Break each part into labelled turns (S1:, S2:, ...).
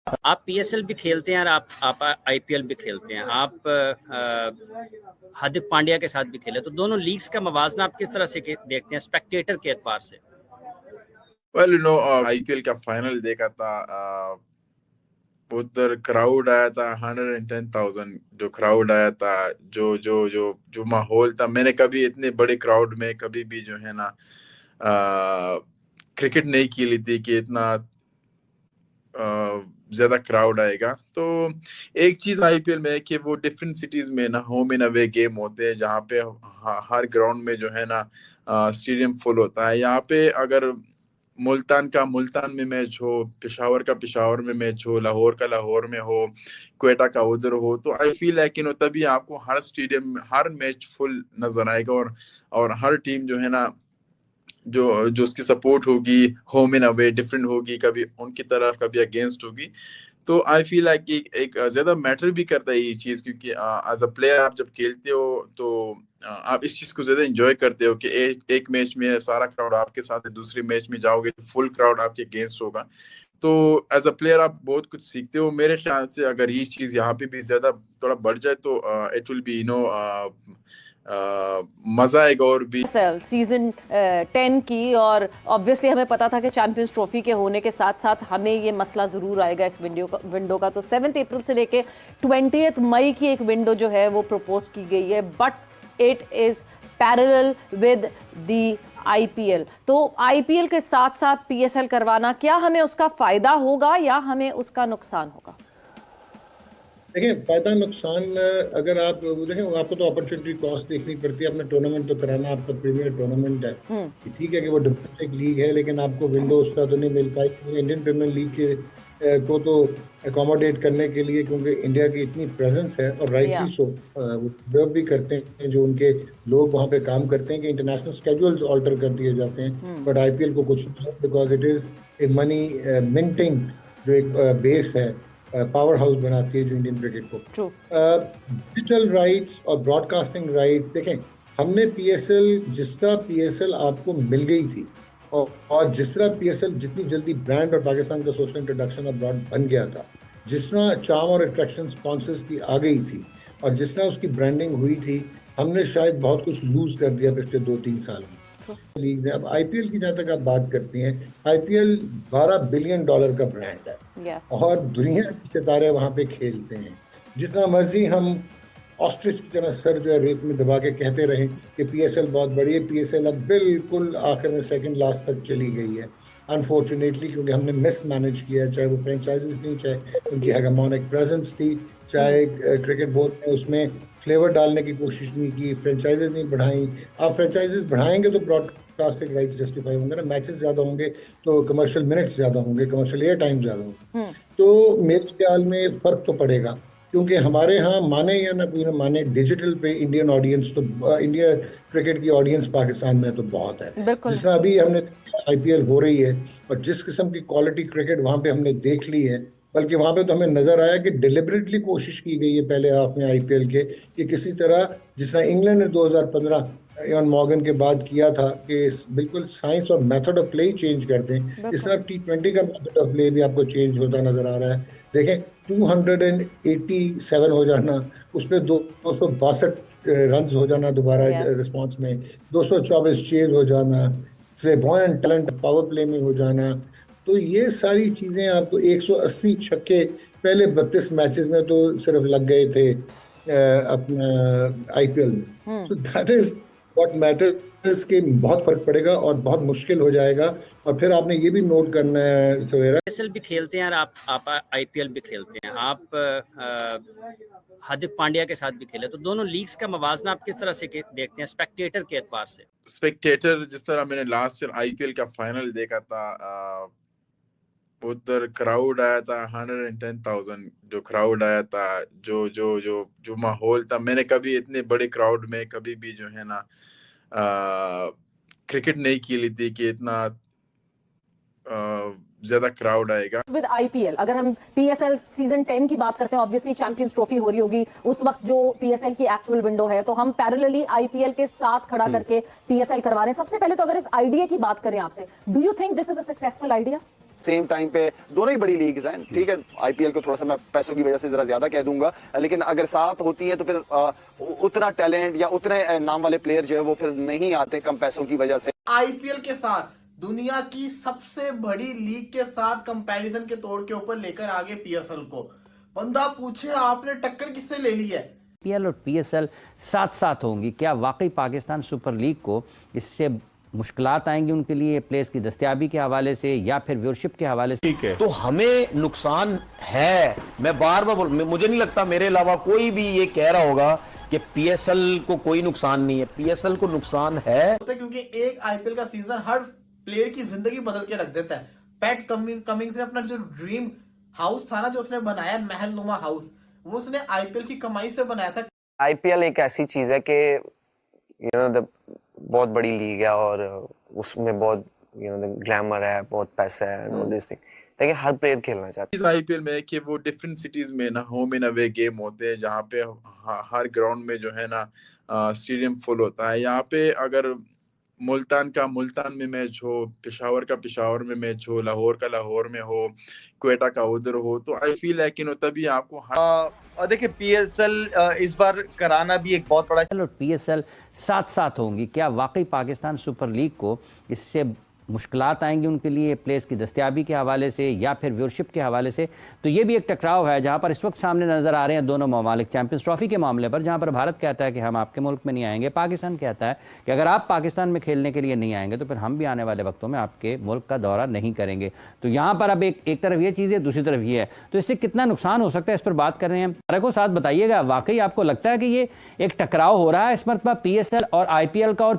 S1: आप पीएसएल भी खेलते हैं और आप आईपीएल भी खेलते हैं। आप हार्दिक पांड्या के साथ भी खेले, तो दोनों लीग्स का मवाजना आप किस तरह से देखते हैं स्पेक्टेटर के एतबार से?
S2: वेल आईपीएल का फाइनल देखा था। उधर क्राउड आया था 110,000। जो क्राउड आया था, जो जो जो जो माहौल था, मैंने कभी इतने बड़े क्राउड में कभी भी जो है ना क्रिकेट नहीं खेली थी कि इतना ज्यादा क्राउड आएगा। तो एक चीज आईपीएल में है कि वो डिफरेंट सिटीज में ना होम एंड अवे गेम होते हैं, जहाँ पे हर ग्राउंड में जो है ना स्टेडियम फुल होता है। यहाँ पे अगर मुल्तान का मुल्तान में मैच हो, पेशावर का पेशावर में मैच हो, लाहौर का लाहौर में हो, क्वेटा का उधर हो, तो आई फील है कि तभी आपको हर स्टेडियम में हर मैच फुल नजर आएगा। और हर टीम जो है ना, जो जो उसकी सपोर्ट होगी होम एंड अवे डिफरेंट होगी, कभी उनकी तरफ कभी अगेंस्ट होगी। तो आई फील लाइक कि एक ज्यादा मैटर भी करता है ये चीज, क्योंकि एज अ प्लेयर आप जब खेलते हो तो आप इस चीज को ज्यादा एंजॉय करते हो कि एक मैच में सारा क्राउड आपके साथ है, दूसरे मैच में जाओगे तो फुल क्राउड आपके अगेंस्ट होगा। तो एज अ प्लेयर आप बहुत कुछ सीखते हो। मेरे ख्याल से अगर ये चीज यहाँ पे भी ज्यादा थोड़ा बढ़ जाए तो इट विल बी मजा आएगा। और भी
S3: सीजन 10 की, और ऑब्वियसली हमें पता था कि चैंपियंस ट्रॉफी के होने के साथ साथ हमें ये मसला जरूर आएगा इस विंडो का। तो 7 अप्रैल से लेके 20 मई की एक विंडो जो है वो प्रपोज की गई है, but it is parallel with the IPL. तो आईपीएल के साथ साथ पीएसएल करवाना, क्या हमें उसका फायदा होगा या हमें उसका नुकसान होगा?
S4: देखिए, फायदा नुकसान अगर आप देखें, आपको तो अपॉर्चुनिटी कॉस्ट देखनी पड़ती है। अपना टूर्नामेंट तो कराना, आपका प्रीमियर टूर्नामेंट है, ठीक है कि वो डोमेस्टिक लीग है, लेकिन आपको विंडो उसका तो नहीं मिल पाई। इंडियन प्रीमियर लीग के को तो अकोमोडेट करने के लिए, क्योंकि इंडिया की इतनी प्रेजेंस है, और राइटली सो वो भी करते हैं जो उनके लोग वहाँ पे काम करते हैं कि इंटरनेशनल स्केड्यूल्स ऑल्टर कर दिए जाते हैं। बट आईपीएल को कुछ नहीं, because it is a money minting जो एक बेस है, पावर हाउस बनाती है जो इंडियन क्रिकेट को। डिजिटल राइट्स और ब्रॉडकास्टिंग राइट, देखें, हमने पीएसएल, जिस तरह पीएसएल आपको मिल गई थी, और जिस तरह पीएसएल जितनी जल्दी ब्रांड और पाकिस्तान का सोशल इंट्रोडक्शन अब्रॉड बन गया था, जिस तरह चार्म और अट्रैक्शन स्पॉन्सर्स की आ गई थी, और जिस तरह उसकी ब्रांडिंग हुई थी, हमने शायद बहुत कुछ लूज कर दिया पिछले 2-3 साल में। लीग है। अब आईपीएल की जहाँ तक आप बात करती हैं, आईपीएल $12 बिलियन का ब्रांड है, और दुनिया के सितारे वहाँ पे खेलते हैं। जितना मर्जी हम ऑस्ट्रिच की तरह सर जो है रेत में दबा के कहते रहे कि पीएसएल बहुत बड़ी है, पीएसएल अब बिल्कुल आखिर में सेकंड लास्ट तक चली गई है, अनफॉर्चुनेटली, क्योंकि हमने मिस मैनेज किया। चाहे वो फ्रेंचाइजीज थी, चाहे उनकी हेगेमोनिक प्रेजेंस थी, चाहे क्रिकेट बोर्ड ने उसमें फ्लेवर डालने की कोशिश नहीं की, फ्रेंचाइजेज नहीं बढ़ाई। आप फ्रेंचाइजेज बढ़ाएंगे तो ब्रॉडकास्टिंग राइट जस्टिफाई होंगे ना, मैचेस ज्यादा होंगे तो कमर्शियल मिनट्स ज्यादा होंगे, कमर्शियल एयर टाइम ज्यादा होंगे। तो मेरे ख्याल में फर्क तो पड़ेगा, क्योंकि हमारे यहाँ माने या ना कोई ना माने, डिजिटल पे इंडियन ऑडियंस तो, इंडिया क्रिकेट की ऑडियंस पाकिस्तान में तो बहुत है। जिस तरह अभी हमने आईपीएल हो रही है, और जिस किस्म की क्वालिटी क्रिकेट वहाँ पे हमने देख ली है, बल्कि वहां पे तो हमें नजर आया कि डिलिबरेटली कोशिश की गई है पहले हाफ में आईपीएल के, कि किसी तरह, जिस तरह इंग्लैंड ने 2015 इयान मॉर्गन के बाद किया था, कि बिल्कुल साइंस और method of play he change कर दें। इस तरह T20 का मेथड ऑफ प्ले भी आपको चेंज होता नजर आ रहा है। देखें, 287 हो जाना, उस पर 262 रन हो जाना दोबारा रिस्पॉन्स में, 224 चेज हो जाना, फ्लेबॉयंट टैलेंट पावर प्ले में हो जाना, तो ये सारी चीजें आपको 180 छक्के पहले 32 मैचेस में तो सिर्फ लग गए थे अपना आईपीएल में। तो दैट इज व्हाट मैटर्स, के बहुत फर्क पड़ेगा और बहुत मुश्किल हो जाएगा। और फिर आपने ये भी नोट करना है सवेरा,
S1: पीएसएल भी खेलते हैं और आप आईपीएल भी खेलते हैं। आप हार्दिक पांड्या के साथ भी खेले, तो दोनों लीग्स का मवाजना आप किस तरह से देखते हैं स्पेक्टेटर के एतबार से?
S2: स्पेक्टेटर, जिस तरह मैंने लास्ट ईयर आईपीएल का फाइनल देखा था, उधर क्राउड आया था 110,000। जो क्राउड आया था, जो जो जो जो माहौल था, मैंने कभी इतने बड़े क्राउड में कभी भी जो है ना क्रिकेट नहीं खेली थी कि इतना ज्यादा क्राउड आएगा।
S3: विद आईपीएल, अगर हम पीएसएल सीजन 10 की बात करते हैं, ऑब्वियसली चैंपियंस ट्रॉफी हो रही होगी उस वक्त जो पीएसएल की एक्चुअल विंडो है, तो हम पैरेलली आईपीएल के साथ खड़ा करके पीएसएल करवा रहे हैं। सबसे पहले तो अगर इस आइडिया की बात करें आपसे, do you think this is a successful idea?
S5: Same time पे दोनों ही बड़ी लीग्स हैं, ठीक है। आईपीएल को थोड़ा सा मैं पैसों की वजह से जरा ज्यादा कह दूंगा, लेकिन अगर साथ होती है तो फिर उतना टैलेंट या उतने नाम वाले प्लेयर जो है वो फिर नहीं आते कम पैसों की वजह से।
S6: आईपीएल के साथ दुनिया की सबसे बड़ी लीग के साथ कंपैरिजन के तौर के ऊपर लेकर आगे पीएसएल को। बंदा पूछे आपने टक्कर किससे ले ली है?
S1: पीएल और पीएसएल साथ साथ होंगी, क्या वाकई पाकिस्तान सुपर लीग को इससे मुश्किलात आएंगी उनके लिए प्लेयर्स की दस्तयाबी के हवाले से या फिर व्यूअरशिप के हवाले से?
S7: ठीक है, तो हमें नुकसान है। मैं बार बार मुझे नहीं लगता मेरे अलावा कोई भी ये कह रहा होगा कि पीएसएल को कोई नुकसान नहीं है। पीएसएल को नुकसान है
S6: क्योंकि एक आईपीएल का सीजन हर प्लेयर की जिंदगी बदल के रख देता है। पैट कमिंग्स ने अपना जो ड्रीम हाउस था ना, जो उसने बनाया महल नुमा हाउस, वो उसने आईपीएल की कमाई से बनाया था।
S8: आईपीएल एक ऐसी चीज है कि बहुत बड़ी लीग है और उसमें बहुत ग्लैमर है, बहुत पैसा है, ऑल दिस थिंग, लेकिन हर प्लेयर खेलना चाहता है।
S2: इस आईपीएल में कि वो डिफरेंट सिटीज में ना होम एंड अवे गेम होते हैं, जहाँ पे हर ग्राउंड में जो है ना स्टेडियम फुल होता है। यहाँ पे अगर मुल्तान का मुल्तान में मैच हो, पेशावर का पेशावर में मैच हो, लाहौर का लाहौर में हो, क्वेटा का उधर हो, तो आई फील है कि तभी आपको
S9: और देखिए पीएसएल इस बार कराना भी एक बहुत बड़ा।
S1: और पीएसएल साथ साथ होंगी, क्या वाकई पाकिस्तान सुपर लीग को इससे मुश्किलात आएंगी उनके लिए प्लेयर्स की दस्तयाबी के हवाले से या फिर व्यूअरशिप के हवाले से? तो ये भी एक टकराव है जहां पर इस वक्त सामने नजर आ रहे हैं दोनों ममालिक चैंपियंस ट्रॉफी के मामले पर, जहां पर भारत कहता है कि हम आपके मुल्क में नहीं आएंगे, पाकिस्तान कहता है कि अगर आप पाकिस्तान में खेलने के लिए नहीं आएंगे तो फिर हम भी आने वाले वक्तों में आपके मुल्क का दौरा नहीं करेंगे। तो यहाँ पर अब एक तरफ ये चीज़ है, दूसरी तरफ ये है, तो इससे कितना नुकसान हो सकता है इस पर बात कर रहे हैं। सारे को साथ बताइएगा, वाकई आपको लगता है कि ये एक टकराव हो रहा है इस मरतबा पीएसएल और आईपीएल का और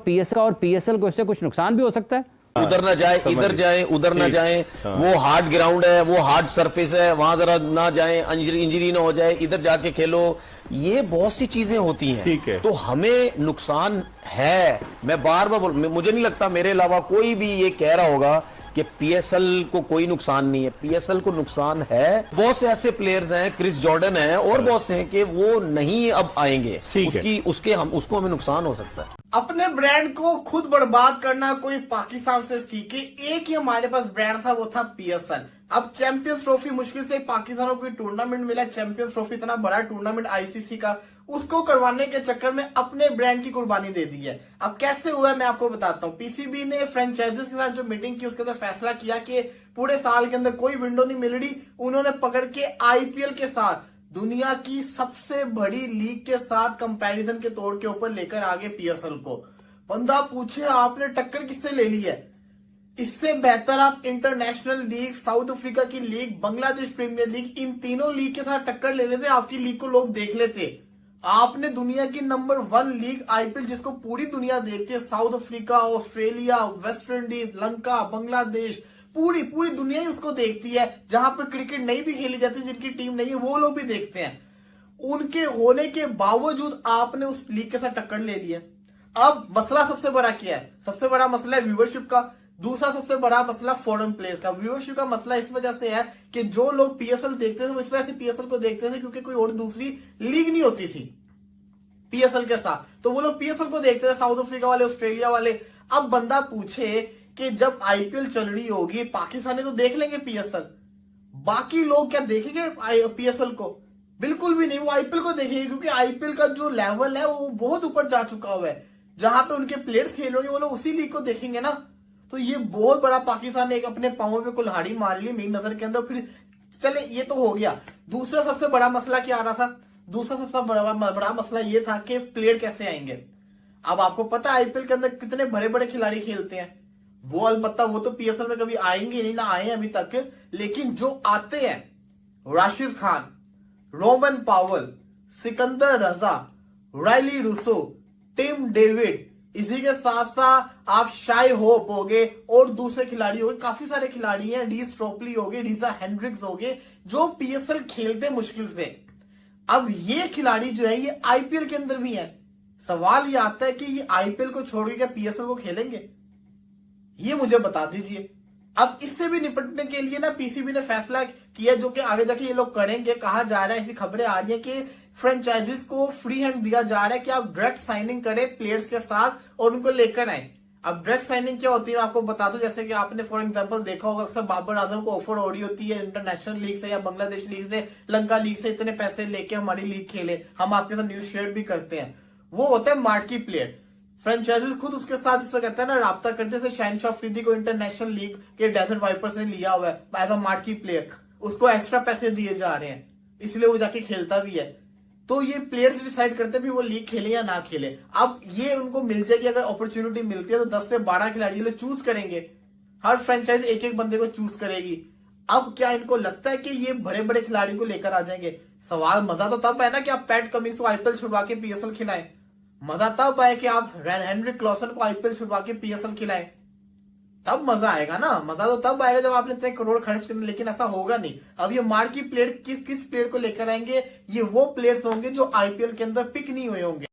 S1: पीएसएल को इससे कुछ नुकसान भी हो सकता है?
S7: उधर ना जाए, इधर जाए, उधर ना जाए, वो हार्ड ग्राउंड है, वो हार्ड सरफेस है, वहां जरा ना जाए, इंजरी ना हो जाए, इधर जाके खेलो, ये बहुत सी चीजें होती हैं। ठीक है, तो हमें नुकसान है। मैं बार बार मुझे नहीं लगता मेरे अलावा कोई भी ये कह रहा होगा कि पीएसएल को कोई नुकसान नहीं है। पीएसएल को नुकसान है। बहुत से ऐसे प्लेयर्स हैं, क्रिस जॉर्डन है और बहुत से हैं कि वो नहीं अब आएंगे, उसको हमें नुकसान हो सकता है।
S6: अपने ब्रांड को खुद बर्बाद करना कोई पाकिस्तान से सीखे। एक ही हमारे पास ब्रांड था, वो था पीएसएल। अब चैंपियंस ट्रॉफी मुश्किल से पाकिस्तान को टूर्नामेंट मिला, चैंपियंस ट्रॉफी इतना बड़ा टूर्नामेंट आईसीसी का, उसको करवाने के चक्कर में अपने ब्रांड की कुर्बानी दे दी है। अब कैसे हुआ है मैं आपको बताता हूँ। पीसीबी ने फ्रेंचाइजीज के साथ जो मीटिंग की उसके अंदर फैसला किया कि पूरे साल के अंदर कोई विंडो नहीं मिल रही, उन्होंने पकड़ के आईपीएल के साथ दुनिया की सबसे बड़ी लीग के साथ कंपैरिजन के तौर के ऊपर लेकर आगे पीएसएल को। बंदा पूछे आपने टक्कर किससे ले ली है? इससे बेहतर आप इंटरनेशनल लीग, साउथ अफ्रीका की लीग, बांग्लादेश प्रीमियर लीग, इन तीनों लीग के साथ टक्कर ले लेते, आपकी लीग को लोग देख लेते। आपने दुनिया की नंबर 1 लीग आईपीएल, जिसको पूरी दुनिया देखती है, south Africa, Australia, West Indies, Lanka, Bangladesh, पूरी दुनिया ही उसको देखती है। जहां पर क्रिकेट नहीं भी खेली जाती, जिनकी टीम नहीं है, वो लोग भी देखते हैं। उनके होने के बावजूद आपने उस लीग के साथ टक्कर ले ली है। अब मसला सबसे बड़ा क्या है? सबसे बड़ा मसला है व्यूअरशिप का। दूसरा सबसे बड़ा मसला फॉरेन प्लेयर्स का। व्यूअरशिप का मसला इस वजह से है कि जो लोग पीएसएल देखते थे वो इस वजह से पीएसएल को देखते थे क्योंकि कोई और दूसरी लीग नहीं होती थी पीएसएल के साथ, तो वो लोग पीएसएल को देखते थे, साउथ अफ्रीका वाले, ऑस्ट्रेलिया वाले। अब बंदा पूछे कि जब आईपीएल चल रही होगी, पाकिस्तानी तो देख लेंगे पीएसएल, बाकी लोग क्या देखेंगे पीएसएल को? बिल्कुल भी नहीं, वो आईपीएल को देखेंगे क्योंकि आईपीएल का जो लेवल है वो बहुत ऊपर जा चुका हुआ है। जहां पे उनके प्लेयर्स खेल रहे हैं वो लोग उसी लीग को देखेंगे ना। तो ये बहुत बड़ा पाकिस्तान ने एक अपने पांवों पे कुल्हाड़ी मार ली मेरी नजर के अंदर। फिर चले, ये तो हो गया। दूसरा सबसे बड़ा मसला क्या आ रहा था? दूसरा सबसे बड़ा मसला ये था कि प्लेयर कैसे आएंगे। अब आपको पता है आईपीएल के अंदर कितने बड़े बड़े खिलाड़ी खेलते हैं। वो अलबत्ता वो तो पीएसएल में कभी आएंगे नहीं, ना आए अभी तक, लेकिन जो आते हैं, राशिद खान, रोमन पावल, सिकंदर रजा, रायली रूसो, टिम डेविड, इसी के साथ साथ आप शाई होप हो गए और दूसरे खिलाड़ी हो गए, काफी सारे खिलाड़ी हैं, डी स्ट्रोपली हो गए, रीजा हेंड्रिक्स हो गए, जो पीएसएल खेलते मुश्किल से। अब ये खिलाड़ी जो है ये आईपीएल के अंदर भी है। सवाल ये आता है कि ये आईपीएल को छोड़ के क्या पीएसएल को खेलेंगे? ये मुझे बता दीजिए। अब इससे भी निपटने के लिए ना पीसीबी ने फैसला किया, जो कि आगे जाके ये लोग करेंगे। कहा जा रहा है, ऐसी खबरें आ रही है कि फ्रेंचाइजीज को फ्री हैंड दिया जा रहा है कि आप डायरेक्ट साइनिंग करें प्लेयर्स के साथ और उनको लेकर आए। अब डायरेक्ट साइनिंग क्या होती है आपको बता दो, जैसे कि आपने फॉर एग्जांपल देखा होगा अक्सर बाबर आजम को ऑफर हो रही होती है इंटरनेशनल लीग से या बांग्लादेश लीग से, लंका लीग से, इतने पैसे लेके हमारी लीग खेले, हम आपके साथ न्यूज शेयर भी करते हैं। वो होता है मार्की प्लेयर। फ्रेंचाइजीज खुद उसके साथ जिसको कहते हैं ना राब्ता करते हैं। शहनशाह अफरीदी को इंटरनेशनल लीग के डेजर्ट वाइपर्स ने लिया हुआ है एज अ मार्की प्लेयर, उसको एक्स्ट्रा पैसे दिए जा रहे हैं, इसलिए वो जाके खेलता भी है। तो ये प्लेयर्स डिसाइड करते हैं भी वो लीग खेले या ना खेले। अब ये उनको मिल जाएगी, अगर अपॉर्चुनिटी मिलती है तो 10 से 12 खिलाड़ी लोग चूज करेंगे, हर फ्रेंचाइज एक एक बंदे को चूज करेगी। अब क्या इनको लगता है कि ये बड़े बड़े खिलाड़ियों को लेकर आ जाएंगे? सवाल मजा तो तब है ना कि आप पैट कमिंस को आईपीएल छुड़वा के पीएसएल खिलाएं, मजा तब आए कि आप हेनरिक क्लॉसन को आईपीएल छुड़वा के पीएसएल खिलाएं, तब मजा आएगा ना। मजा तो तब आएगा जब आपने इतने करोड़ खर्च करने, लेकिन ऐसा होगा नहीं। अब ये मार्की प्लेयर किस प्लेयर को लेकर आएंगे? ये वो प्लेयर्स होंगे जो आईपीएल के अंदर पिक नहीं हुए होंगे।